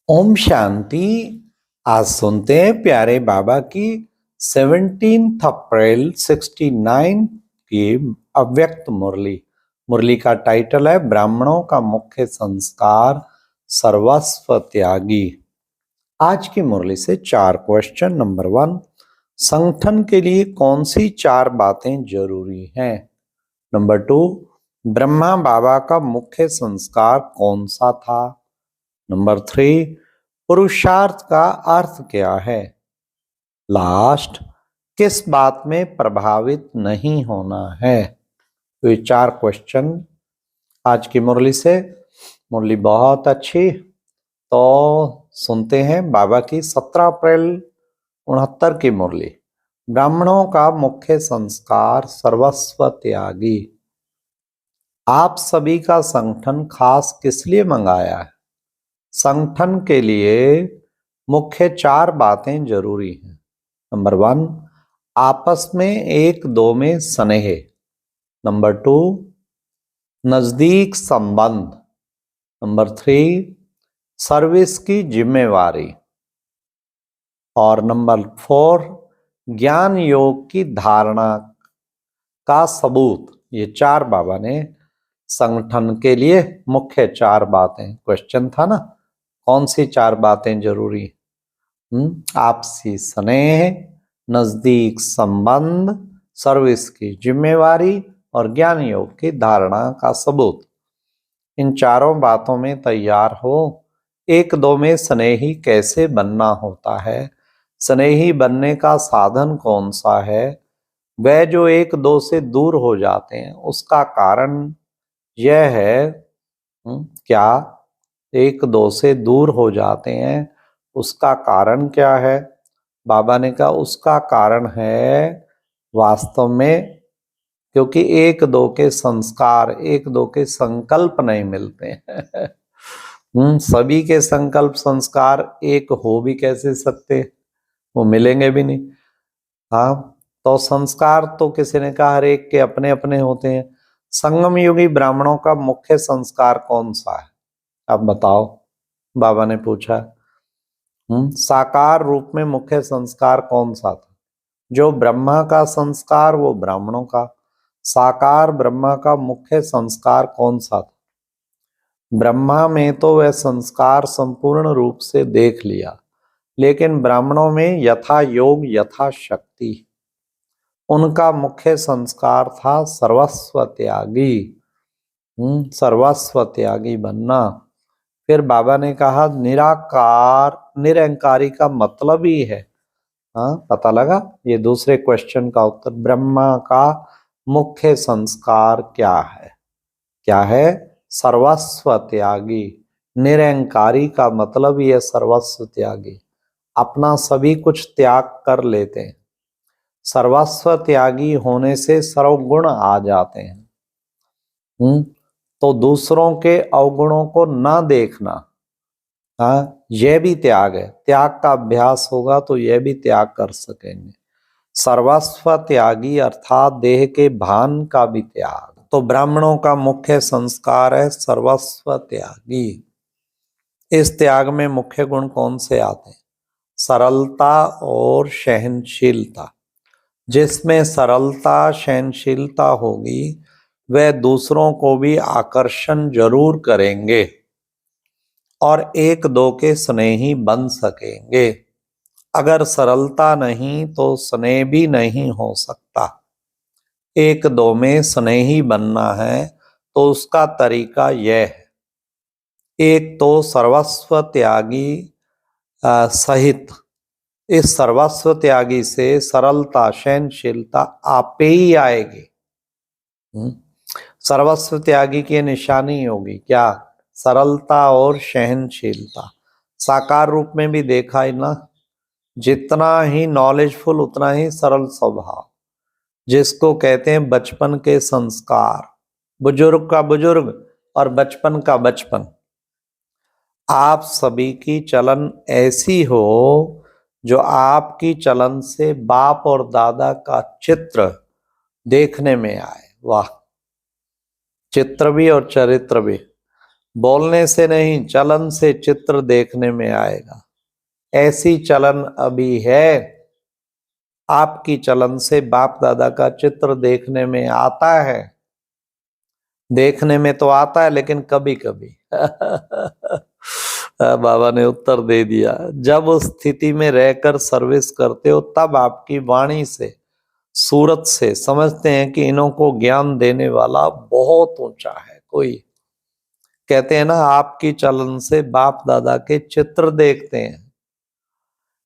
ओम शांति। आज सुनते हैं प्यारे बाबा की 17 अप्रैल 69 की अव्यक्त मुरली। मुरली का टाइटल है ब्राह्मणों का मुख्य संस्कार सर्वस्व त्यागी। आज की मुरली से 4 क्वेश्चन। नंबर 1, संगठन के लिए कौन सी 4 बातें जरूरी हैं? नंबर 2, ब्रह्मा बाबा का मुख्य संस्कार कौन सा था? नंबर 3, पुरुषार्थ का अर्थ क्या है? लास्ट, किस बात में प्रभावित नहीं होना है? तो ये 4 क्वेश्चन आज की मुरली से। मुरली बहुत अच्छी। तो सुनते हैं बाबा की 17 अप्रैल 69 की मुरली। ब्राह्मणों का मुख्य संस्कार सर्वस्व त्यागी। आप सभी का संगठन खास किस लिए मंगाया है? संगठन के लिए मुख्य 4 बातें जरूरी हैं। नंबर 1, आपस में एक दो में स्नेह। नंबर 2, नजदीक संबंध। नंबर 3, सर्विस की जिम्मेवारी। और नंबर 4, ज्ञान योग की धारणा का सबूत। ये 4 बाबा ने संगठन के लिए मुख्य 4 बातें। क्वेश्चन था ना, कौन सी 4 बातें जरूरी? आपसी स्नेह, नजदीक संबंध, सर्विस की जिम्मेवारी और ज्ञान योग की धारणा का सबूत। इन चारों बातों में तैयार हो। एक दो में स्नेही कैसे बनना होता है? स्नेही बनने का साधन कौन सा है? वह जो एक दो से दूर हो जाते हैं उसका कारण यह है, क्या एक दो से दूर हो जाते हैं उसका कारण क्या है? बाबा ने कहा उसका कारण है वास्तव में क्योंकि एक दो के संस्कार, एक दो के संकल्प नहीं मिलते हैं। सभी के संकल्प संस्कार एक हो भी कैसे सकते? वो मिलेंगे भी नहीं। हाँ, तो संस्कार तो किसी ने कहा हर एक के अपने अपने होते हैं। संगम युगी ब्राह्मणों का मुख्य संस्कार कौन सा है? अब बताओ, बाबा ने पूछा। साकार रूप में मुख्य संस्कार कौन सा था? जो ब्रह्मा का संस्कार वो ब्राह्मणों का। साकार ब्रह्मा का मुख्य संस्कार कौन सा था? ब्रह्मा में तो वह संस्कार संपूर्ण रूप से देख लिया, लेकिन ब्राह्मणों में यथा योग यथा शक्ति। उनका मुख्य संस्कार था सर्वस्व त्यागी। सर्वस्व त्यागी बनना। फिर बाबा ने कहा निराकार निरंकारी का मतलब ही है। हाँ, पता लगा? ये दूसरे क्वेश्चन का उत्तर। ब्रह्मा का मुख्य संस्कार क्या है? क्या है? सर्वस्व त्यागी। निरंकारी का भी है सर्वस्व त्यागी। अपना सभी कुछ त्याग कर लेते हैं। सर्वस्व त्यागी होने से सर्वगुण आ जाते हैं। तो दूसरों के अवगुणों को ना देखना, हाँ, यह भी त्याग है। त्याग का अभ्यास होगा तो यह भी त्याग कर सकेंगे। सर्वस्व त्यागी अर्थात देह के भान का भी त्याग। तो ब्राह्मणों का मुख्य संस्कार है सर्वस्व त्यागी। इस त्याग में मुख्य गुण कौन से आते हैं? सरलता और सहनशीलता। जिसमें सरलता सहनशीलता होगी वह दूसरों को भी आकर्षण जरूर करेंगे और एक दो के स्नेही बन सकेंगे। अगर सरलता नहीं तो स्नेह भी नहीं हो सकता। एक दो में स्नेही बनना है तो उसका तरीका यह है, एक तो सर्वस्व त्यागी सहित। इस सर्वस्व त्यागी से सरलता सहनशीलता आपे ही आएगी। सर्वस्व त्यागी की निशानी होगी क्या? सरलता और सहनशीलता। साकार रूप में भी देखा है ना, जितना ही नॉलेजफुल उतना ही सरल स्वभाव, जिसको कहते हैं बचपन के संस्कार। बुजुर्ग का बुजुर्ग और बचपन का बचपन। आप सभी की चलन ऐसी हो जो आपकी चलन से बाप और दादा का चित्र देखने में आए। वाह, चित्र भी और चरित्र भी। बोलने से नहीं, चलन से चित्र देखने में आएगा। ऐसी चलन अभी है, आपकी चलन से बाप दादा का चित्र देखने में आता है। देखने में तो आता है लेकिन कभी कभी बाबा ने उत्तर दे दिया, जब उस स्थिति में रहकर सर्विस करते हो तब आपकी वाणी से, सूरत से समझते हैं कि इन्हों को ज्ञान देने वाला बहुत ऊंचा है कोई। कहते हैं ना, आपकी चलन से बाप दादा के चित्र देखते हैं।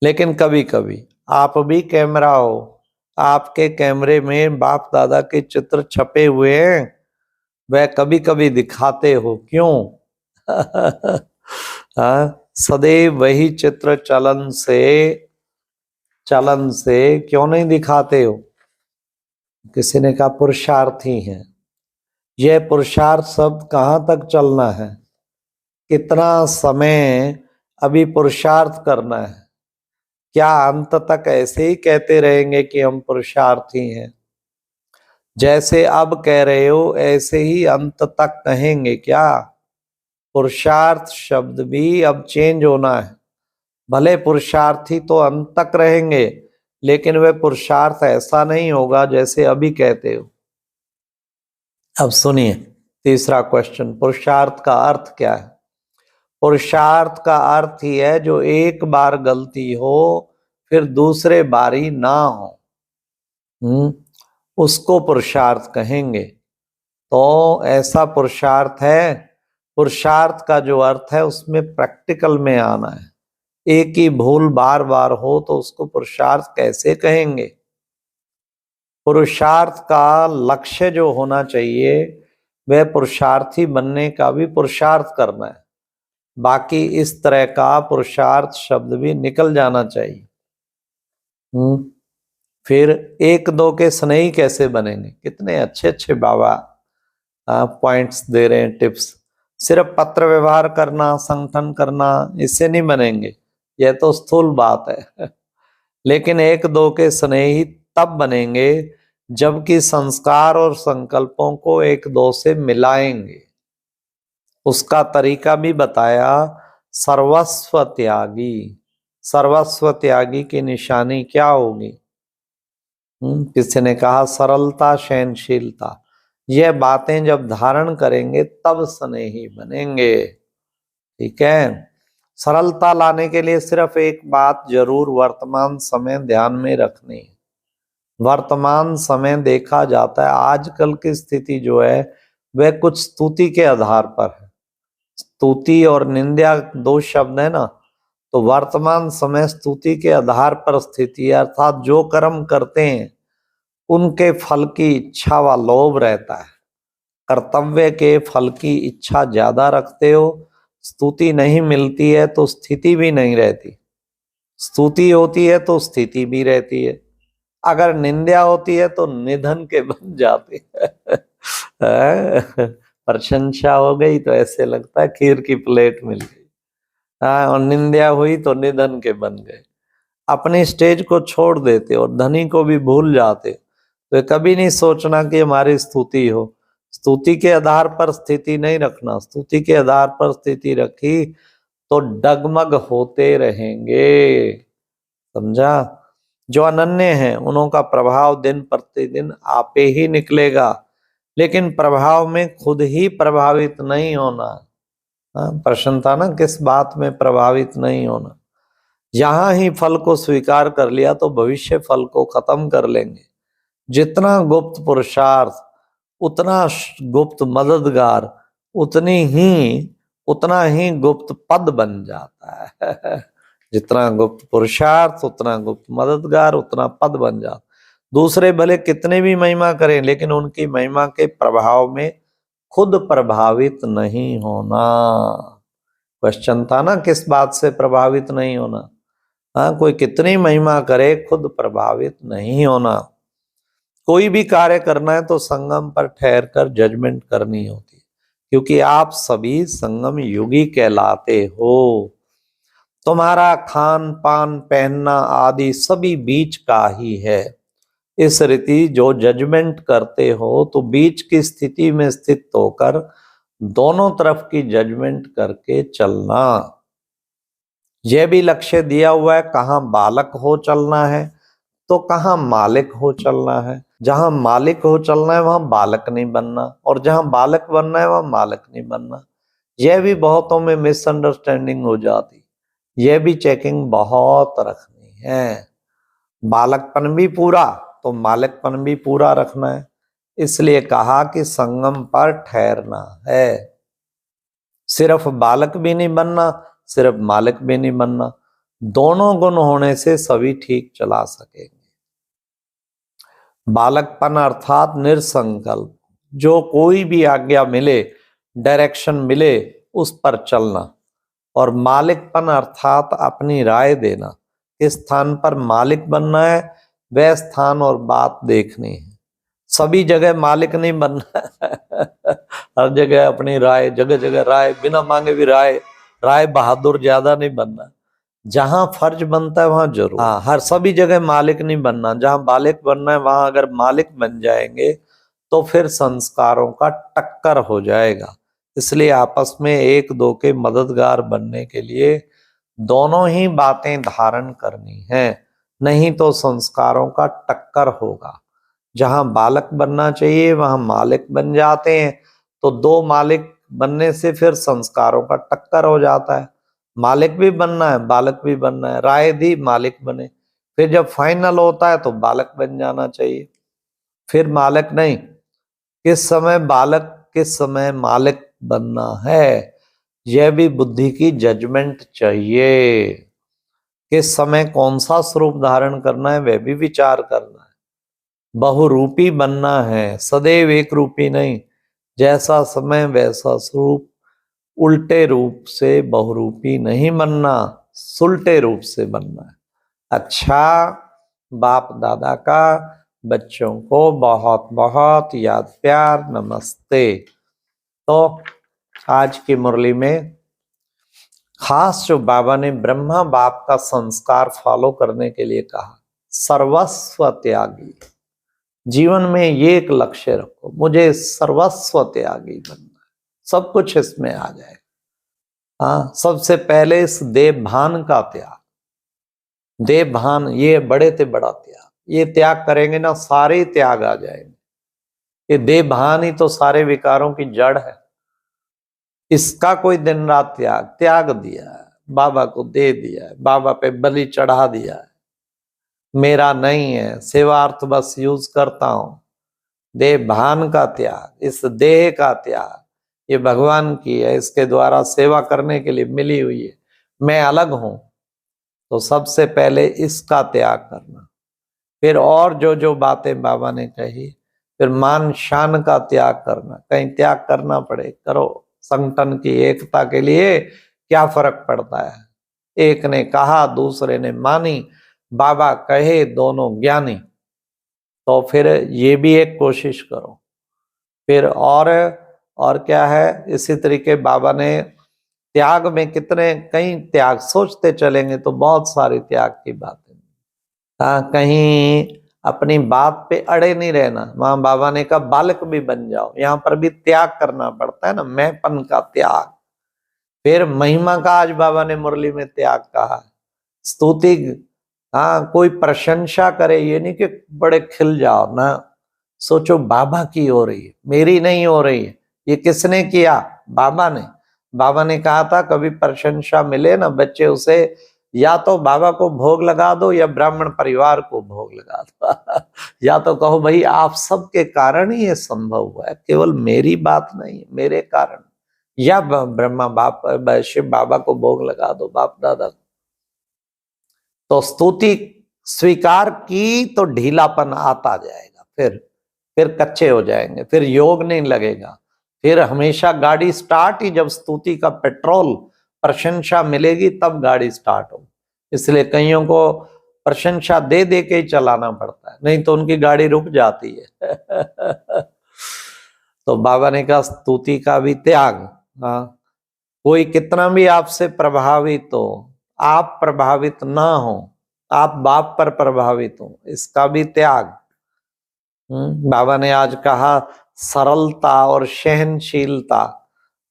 लेकिन कभी कभी आप भी कैमरा हो, आपके कैमरे में बाप दादा के चित्र छपे हुए हैं, वह कभी कभी दिखाते हो, क्यों? सदैव वही चित्र चलन से क्यों नहीं दिखाते हो? किसी ने कहा पुरुषार्थी हैं। यह पुरुषार्थ शब्द कहाँ तक चलना है? कितना समय अभी पुरुषार्थ करना है? क्या अंत तक ऐसे ही कहते रहेंगे कि हम पुरुषार्थी हैं? जैसे अब कह रहे हो ऐसे ही अंत तक कहेंगे क्या? पुरुषार्थ शब्द भी अब चेंज होना है। भले पुरुषार्थी तो अंत तक रहेंगे, लेकिन वह पुरुषार्थ ऐसा नहीं होगा जैसे अभी कहते हो। अब सुनिए तीसरा क्वेश्चन, पुरुषार्थ का अर्थ क्या है? पुरुषार्थ का अर्थ ही है जो एक बार गलती हो फिर दूसरे बारी ना हो, उसको पुरुषार्थ कहेंगे। तो ऐसा पुरुषार्थ है, पुरुषार्थ का जो अर्थ है उसमें प्रैक्टिकल में आना है। एक ही भूल बार बार हो तो उसको पुरुषार्थ कैसे कहेंगे? पुरुषार्थ का लक्ष्य जो होना चाहिए वह पुरुषार्थी बनने का भी पुरुषार्थ करना है। बाकी इस तरह का पुरुषार्थ शब्द भी निकल जाना चाहिए। फिर एक दो के स्नेही कैसे बनेंगे? कितने अच्छे अच्छे बाबा पॉइंट्स दे रहे हैं, टिप्स। सिर्फ पत्र व्यवहार करना, संगठन करना, इससे नहीं बनेंगे, यह तो स्थूल बात है। लेकिन एक दो के स्नेही तब बनेंगे जबकि संस्कार और संकल्पों को एक दो से मिलाएंगे। उसका तरीका भी बताया, सर्वस्व त्यागी। सर्वस्व त्यागी की निशानी क्या होगी? किसी ने कहा सरलता, सहनशीलता। यह बातें जब धारण करेंगे तब स्नेही बनेंगे। ठीक है। सरलता लाने के लिए सिर्फ एक बात जरूर वर्तमान समय ध्यान में रखनी है। वर्तमान समय देखा जाता है, आजकल की स्थिति जो है वह कुछ स्तुति के आधार पर है। स्तुति और निंदा दो शब्द है ना, तो वर्तमान समय स्तुति के आधार पर स्थिति है, अर्थात जो कर्म करते हैं उनके फल की इच्छा व लोभ रहता है। कर्तव्य के फल की इच्छा ज्यादा रखते हो, स्तुति नहीं मिलती है तो स्थिति भी नहीं रहती। स्तुति होती है तो स्थिति भी रहती है। अगर निंदा होती है तो निधन के बन जाते प्रशंसा हो गई तो ऐसे लगता है खीर की प्लेट मिल गई, और निंदा हुई तो निधन के बन गए। अपनी स्टेज को छोड़ देते और धनी को भी भूल जाते। तो कभी नहीं सोचना कि हमारी स्तुति हो। स्तुति के आधार पर स्थिति नहीं रखना। स्तुति के आधार पर स्थिति रखी तो डगमग होते रहेंगे। समझा? जो अनन्य हैं उन्हों का प्रभाव दिन प्रतिदिन आपे ही निकलेगा, लेकिन प्रभाव में खुद ही प्रभावित नहीं होना। प्रश्न था ना, किस बात में प्रभावित नहीं होना। यहां ही फल को स्वीकार कर लिया तो भविष्य फल को खत्म कर लेंगे। जितना गुप्त पुरुषार्थ उतना गुप्त मददगार, उतना ही गुप्त पद बन जाता है। जितना गुप्त पुरुषार्थ उतना गुप्त मददगार, उतना पद बन जाता। दूसरे भले कितने भी महिमा करें, लेकिन उनकी महिमा के प्रभाव में खुद प्रभावित नहीं होना। क्वेश्चन था ना, किस बात से प्रभावित नहीं होना? कोई कितनी महिमा करे, खुद प्रभावित नहीं होना। कोई भी कार्य करना है तो संगम पर ठहर कर जजमेंट करनी होती है, क्योंकि आप सभी संगम युगी कहलाते हो। तुम्हारा खान पान, पहनना आदि सभी बीच का ही है। इस रीति जो जजमेंट करते हो तो बीच की स्थिति में स्थित होकर दोनों तरफ की जजमेंट करके चलना। यह भी लक्ष्य दिया हुआ है, कहाँ बालक हो चलना है तो कहाँ मालिक हो चलना है। जहां मालिक हो चलना है वहां बालक नहीं बनना, और जहां बालक बनना है वहां मालिक नहीं बनना। यह भी बहुतों में मिसअंडरस्टैंडिंग हो जाती, यह भी चेकिंग बहुत रखनी है। बालकपन भी पूरा तो मालिकपन भी पूरा रखना है, इसलिए कहा कि संगम पर ठहरना है। सिर्फ बालक भी नहीं बनना, सिर्फ मालिक भी नहीं बनना, दोनों गुण होने से सभी ठीक चला सकेंगे। बालकपन अर्थात निरसंकल्प, जो कोई भी आज्ञा मिले, डायरेक्शन मिले, उस पर चलना। और मालिकपन अर्थात अपनी राय देना, किस स्थान पर मालिक बनना है वह स्थान और बात देखनी है। सभी जगह मालिक नहीं बनना हर जगह अपनी राय, जगह जगह राय, बिना मांगे भी राय बहादुर ज्यादा नहीं बनना। जहां फर्ज बनता है वहां जरूर, हाँ, हर सभी जगह मालिक नहीं बनना। जहां मालिक बनना है वहां अगर मालिक बन जाएंगे तो फिर संस्कारों का टक्कर हो जाएगा। इसलिए आपस में एक दो के मददगार बनने के लिए दोनों ही बातें धारण करनी है, नहीं तो संस्कारों का टक्कर होगा। जहां बालक बनना चाहिए वहां मालिक बन जाते हैं, तो दो मालिक बनने से फिर संस्कारों का टक्कर हो जाता है। मालिक भी बनना है, बालक भी बनना है, राय दी मालिक बने, फिर जब फाइनल होता है तो बालक बन जाना चाहिए, फिर मालिक नहीं। किस समय बालक किस समय मालिक बनना है यह भी बुद्धि की जजमेंट चाहिए। किस समय कौन सा स्वरूप धारण करना है वह भी विचार करना है। बहुरूपी बनना है, सदैव एक रूपी नहीं। जैसा समय वैसा स्वरूप, उल्टे रूप से बहुरूपी नहीं बनना, सुलटे रूप से बनना है। अच्छा, बाप दादा का बच्चों को बहुत बहुत याद प्यार नमस्ते। तो आज की मुरली में खास जो बाबा ने ब्रह्मा बाप का संस्कार फॉलो करने के लिए कहा, सर्वस्व त्यागी। जीवन में ये एक लक्ष्य रखो, मुझे सर्वस्व त्यागी बनना है, सब कुछ इसमें आ जाए। हाँ, सबसे पहले इस देह भान का त्याग, देह भान ये बड़े ते बड़ा त्याग, ये त्याग करेंगे ना सारे त्याग आ जाएंगे। ये देह भान ही तो सारे विकारों की जड़ है। इसका कोई दिन रात त्याग दिया है, बाबा को दे दिया है, बाबा पे बलि चढ़ा दिया है। मेरा नहीं है, सेवार्थ बस यूज करता हूं। देह भान का त्याग, इस देह का त्याग, ये भगवान की है, इसके द्वारा सेवा करने के लिए मिली हुई है, मैं अलग हूं। तो सबसे पहले इसका त्याग करना, फिर और जो जो बातें बाबा ने कही, फिर मान शान का त्याग करना। कहीं त्याग करना पड़े करो, संगठन की एकता के लिए क्या फर्क पड़ता है। एक ने कहा दूसरे ने मानी, बाबा कहे दोनों ज्ञानी। तो फिर ये भी एक कोशिश करो। फिर और क्या है, इसी तरीके बाबा ने त्याग में कितने कई त्याग सोचते चलेंगे तो बहुत सारी त्याग की बातें। कहीं अपनी बात पे अड़े नहीं रहना। वहां बाबा ने कहा बालक भी बन जाओ, यहाँ पर भी त्याग करना पड़ता है ना, मैंपन का त्याग। फिर महिमा का आज बाबा ने मुरली में त्याग कहा, स्तुति। हाँ, कोई प्रशंसा करे, ये नहीं कि बड़े खिल जाओ ना, सोचो बाबा की हो रही है, मेरी नहीं हो रही है। ये किसने किया? बाबा ने। बाबा ने कहा था कभी प्रशंसा मिले ना बच्चे, उसे या तो बाबा को भोग लगा दो या ब्राह्मण परिवार को भोग लगा दो या तो कहो भाई आप सबके कारण ही ये संभव हुआ है, केवल मेरी बात नहीं, मेरे कारण। या ब्रह्मा बाप शिव बाबा को भोग लगा दो, बाप दादा। तो स्तुति स्वीकार की तो ढीलापन आता जाएगा, फिर कच्चे हो जाएंगे, फिर योग नहीं लगेगा। फिर हमेशा गाड़ी स्टार्ट ही जब स्तुति का पेट्रोल प्रशंसा मिलेगी तब गाड़ी स्टार्ट हो। इसलिए कईयों को प्रशंसा दे दे के ही चलाना पड़ता है, नहीं तो उनकी गाड़ी रुक जाती है तो बाबा ने कहा स्तुति का भी त्याग। हाँ, कोई कितना भी आपसे प्रभावित हो, आप प्रभावित ना हो, आप बाप पर प्रभावित हो, इसका भी त्याग। बाबा ने आज कहा सरलता और सहनशीलता,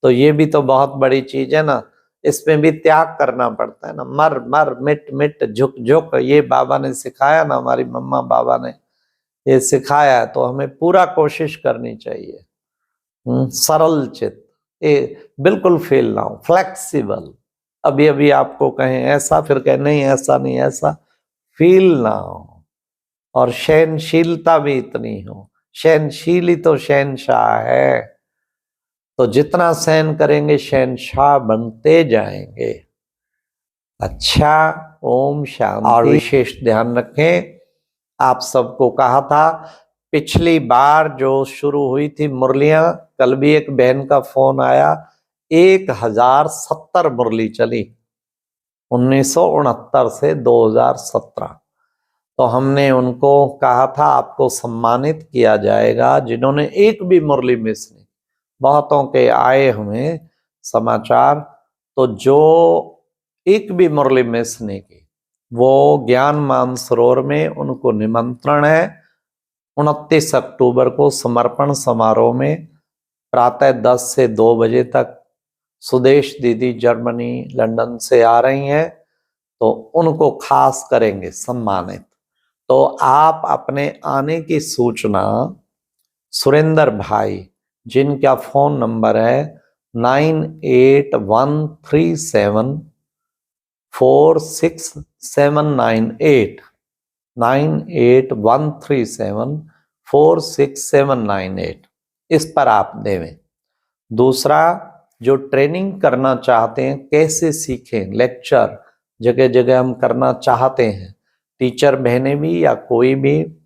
तो ये भी तो बहुत बड़ी चीज है ना, इसमें भी त्याग करना पड़ता है ना। मर मर मिट मिट झुक झुक, ये बाबा ने सिखाया ना, हमारी मम्मा बाबा ने ये सिखाया है, तो हमें पूरा कोशिश करनी चाहिए। सरल चित्त, ये बिल्कुल फेल ना हो, फ्लेक्सिबल। अभी अभी आपको कहें ऐसा, फिर कहें नहीं ऐसा नहीं, ऐसा फील ना हो। और सहनशीलता भी इतनी हो, सहनशील ही तो शहनशाह है। तो जितना सहन करेंगे शहनशाह बनते जाएंगे। अच्छा, ओम शांति। और विशेष ध्यान रखें, आप सबको कहा था पिछली बार जो शुरू हुई थी मुरलियां, कल भी एक बहन का फोन आया, 1070 मुरली चली 1969 से 2017। तो हमने उनको कहा था आपको सम्मानित किया जाएगा जिन्होंने एक भी मुरली मिस नहीं। बहुतों के आए हमें समाचार, तो जो एक भी मुरली मिस नहीं की वो ज्ञान मानसरोवर में उनको निमंत्रण है 29 अक्टूबर को समर्पण समारोह में प्रातः 10 से 2 बजे तक। सुदेश दीदी जर्मनी लंदन से आ रही हैं, तो उनको खास करेंगे सम्मानित। तो आप अपने आने की सूचना सुरेंद्र भाई, जिनका फोन नंबर है 9813746798, 9813746798, इस पर आप देवें। दूसरा, जो ट्रेनिंग करना चाहते हैं कैसे सीखें, लेक्चर जगह जगह हम करना चाहते हैं, टीचर बहने भी या कोई भी,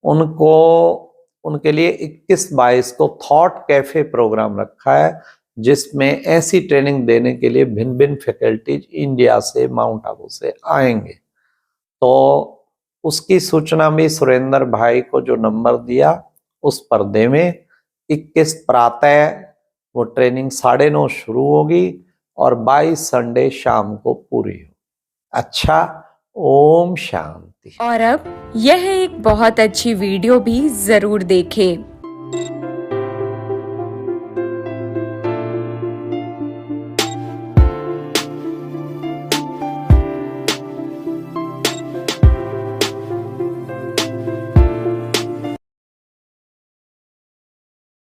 उनको उनके लिए 21-22 को थॉट कैफे प्रोग्राम रखा है, जिसमें ऐसी ट्रेनिंग देने के लिए भिन्न भिन्न फैकल्टीज इंडिया से, माउंट आबू से आएंगे। तो उसकी सूचना भी सुरेंद्र भाई को जो नंबर दिया उस पर देवें। 21 प्रातः वो ट्रेनिंग 9:30 शुरू होगी और 22 संडे शाम को पूरी हो। अच्छा, ओम शांति। और अब यह एक बहुत अच्छी वीडियो भी जरूर देखें।